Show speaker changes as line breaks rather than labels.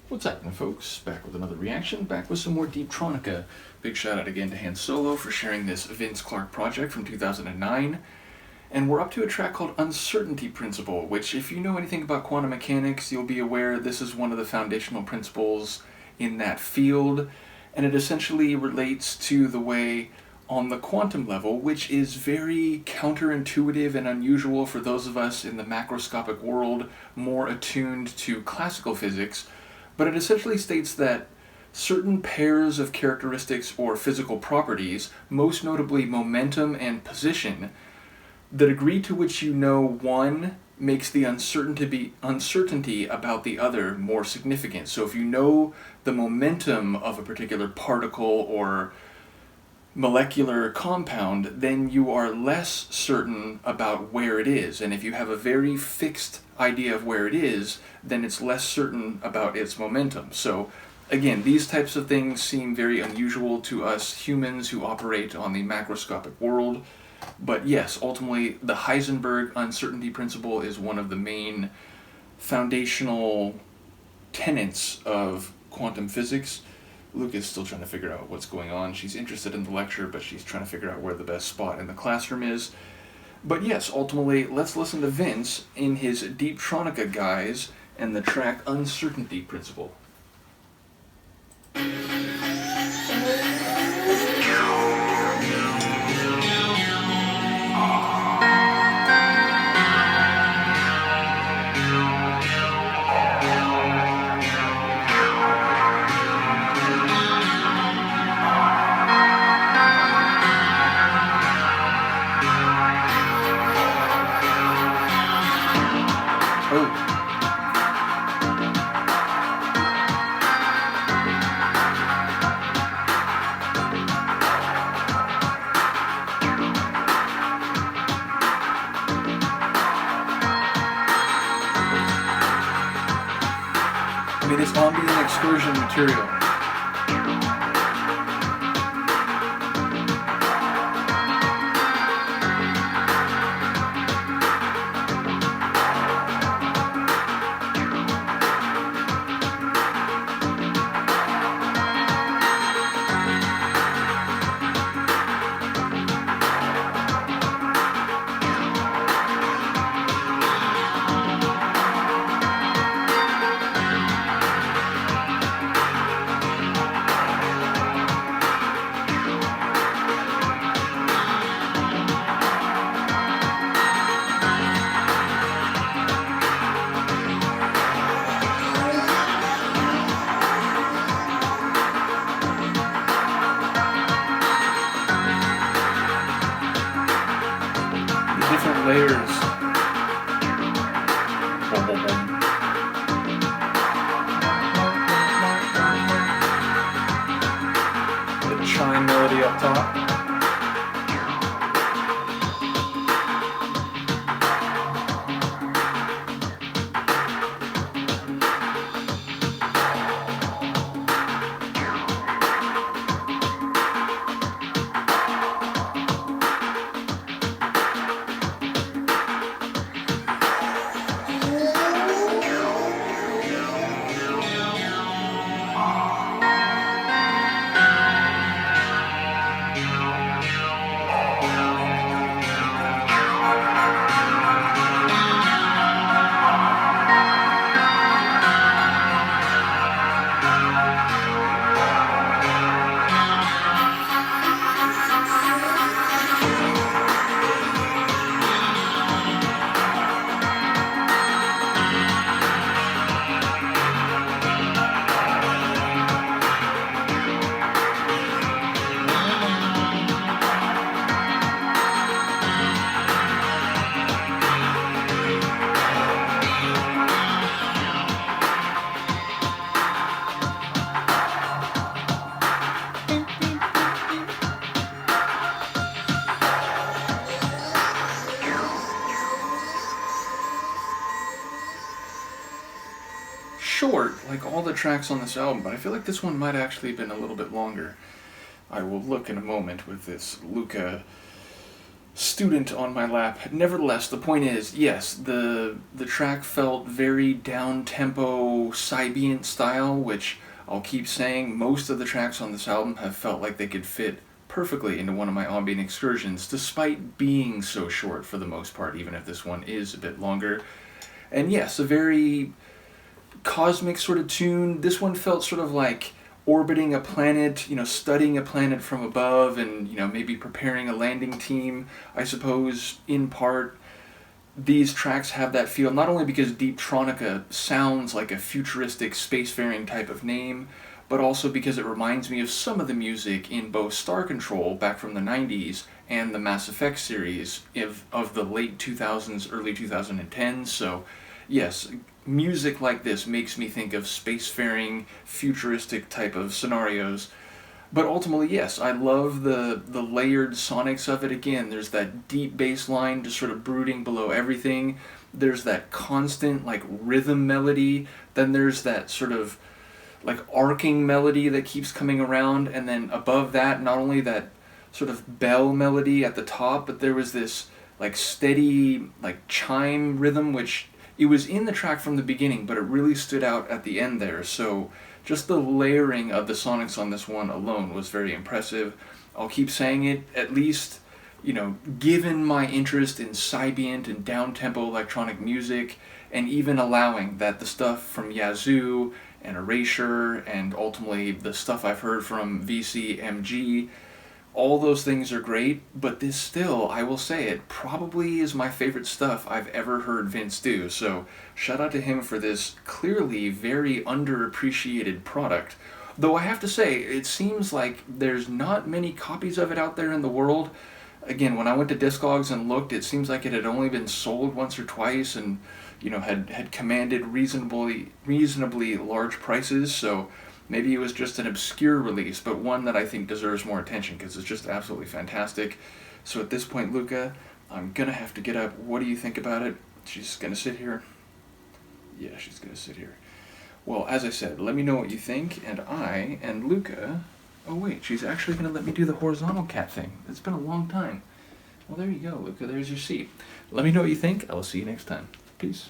What's happening, folks? Back with another reaction, back with some more Deeptronica. Big shout out again to Han Solo for sharing this Vince Clarke project from 2009. And we're up to a track called Uncertainty Principle, which, if you know anything about quantum mechanics, you'll be aware this is one of the foundational principles in that field. And it essentially relates to the way, on the quantum level, which is very counterintuitive and unusual for those of us in the macroscopic world more attuned to classical physics, but it essentially states that certain pairs of characteristics or physical properties, most notably momentum and position, the degree to which you know one makes the uncertainty about the other more significant. So if you know the momentum of a particular particle or molecular compound, then you are less certain about where it is. And if you have a very fixed idea of where it is, then it's less certain about its momentum. So again, these types of things seem very unusual to us humans who operate on the macroscopic world. But yes, ultimately, the Heisenberg uncertainty principle is one of the main foundational tenets of quantum physics. Luca's still trying to figure out what's going on. She's interested in the lecture, but she's trying to figure out where the best spot in the classroom is. But yes, ultimately, let's listen to Vince in his Deeptronica guise and the track Uncertainty Principle. I mean, it's ambient excursion material. Different layers. The chime melody up top. Short, like all the tracks on this album, but I feel like this one might actually have been a little bit longer. I will look in a moment with this Luca student on my lap. Nevertheless, the point is, yes, the track felt very down-tempo psybient-style, which I'll keep saying, most of the tracks on this album have felt like they could fit perfectly into one of my ambient excursions, despite being so short for the most part, even if this one is a bit longer. And yes, a very cosmic sort of tune. This one felt sort of like orbiting a planet, studying a planet from above and, maybe preparing a landing team, I suppose, in part. These tracks have that feel, not only because Deeptronica sounds like a futuristic spacefaring type of name, but also because it reminds me of some of the music in both Star Control, back from the 90s, and the Mass Effect series of the late 2000s, early 2010s. So, yes, music like this makes me think of spacefaring, futuristic type of scenarios. But ultimately, yes, I love the layered sonics of it. Again, there's that deep bass line just sort of brooding below everything. There's that constant, rhythm melody. Then there's that sort of, arcing melody that keeps coming around. And then above that, not only that sort of bell melody at the top, but there was this, steady, chime rhythm, which it was in the track from the beginning, but it really stood out at the end there. So just the layering of the sonics on this one alone was very impressive. I'll keep saying it, at least, given my interest in psybient and down-tempo electronic music, and even allowing that the stuff from Yazoo and Erasure, and ultimately the stuff I've heard from VCMG, all those things are great, but this still, I will say it, probably is my favorite stuff I've ever heard Vince do. So shout out to him for this clearly very underappreciated product. Though I have to say, it seems like there's not many copies of it out there in the world. Again, when I went to Discogs and looked, it seems like it had only been sold once or twice and, had commanded reasonably large prices. So maybe it was just an obscure release, but one that I think deserves more attention because it's just absolutely fantastic. So at this point, Luca, I'm going to have to get up. What do you think about it? She's going to sit here? Yeah, she's going to sit here. Well, as I said, let me know what you think, and I and Luca... Oh wait, she's actually going to let me do the horizontal cat thing. It's been a long time. Well, there you go, Luca. There's your seat. Let me know what you think. I will see you next time. Peace.